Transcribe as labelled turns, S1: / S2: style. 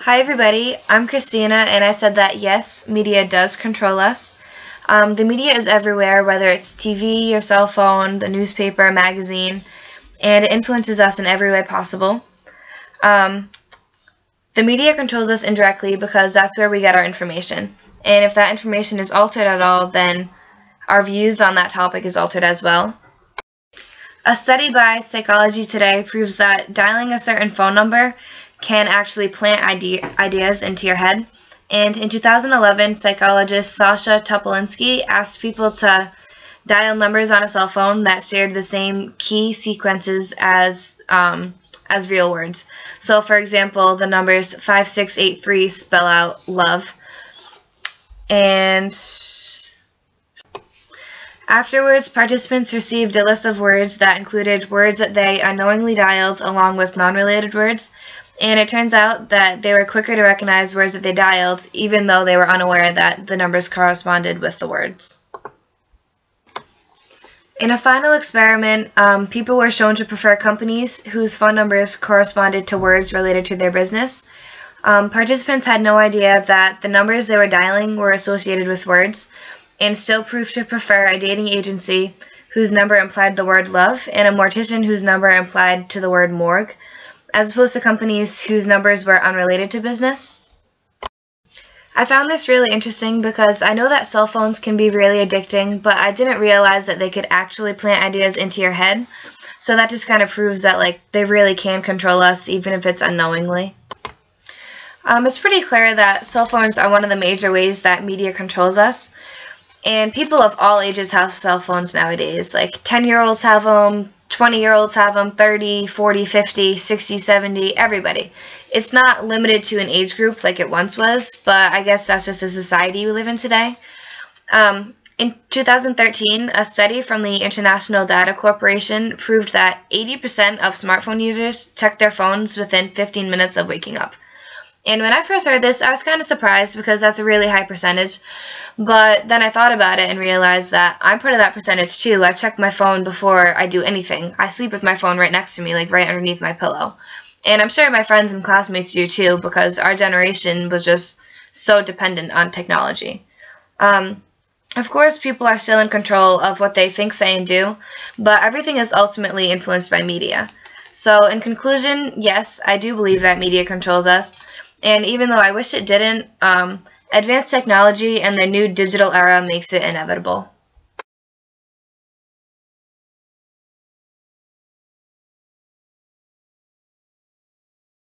S1: Hi everybody, I'm Christina, and I said that yes, media does control us. The media is everywhere, whether it's TV, your cell phone, the newspaper, magazine, and it influences us in every way possible. The media controls us indirectly because that's where we get our information. And if that information is altered at all, then our views on that topic is altered as well. A study by Psychology Today proves that dialing a certain phone number can actually plant ideas into your head. And in 2011, psychologist Sasha Topolinsky asked people to dial numbers on a cell phone that shared the same key sequences as real words. So, for example, the numbers 5683 spell out love. And afterwards, participants received a list of words that included words that they unknowingly dialed along with non-related words. And it turns out that they were quicker to recognize words that they dialed, even though they were unaware that the numbers corresponded with the words. In a final experiment, people were shown to prefer companies whose phone numbers corresponded to words related to their business. Participants had no idea that the numbers they were dialing were associated with words, and still proved to prefer a dating agency whose number implied the word love and a mortician whose number implied to the word morgue, as opposed to companies whose numbers were unrelated to business. I found this really interesting because I know that cell phones can be really addicting, but I didn't realize that they could actually plant ideas into your head. So that just kind of proves that they really can control us, even if it's unknowingly. It's pretty clear that cell phones are one of the major ways that media controls us. And people of all ages have cell phones nowadays. 10-year-olds have them, 20-year-olds have them, 30, 40, 50, 60, 70, everybody. It's not limited to an age group like it once was, but I guess that's just the society we live in today. In 2013, a study from the International Data Corporation proved that 80% of smartphone users check their phones within 15 minutes of waking up. And when I first heard this, I was kind of surprised because that's a really high percentage. But then I thought about it and realized that I'm part of that percentage too. I check my phone before I do anything. I sleep with my phone right next to me, right underneath my pillow. And I'm sure my friends and classmates do too, because our generation was just so dependent on technology. Of course, people are still in control of what they think, say, and do, but everything is ultimately influenced by media. So in conclusion, yes, I do believe that media controls us. And even though I wish it didn't, advanced technology and the new digital era makes it inevitable.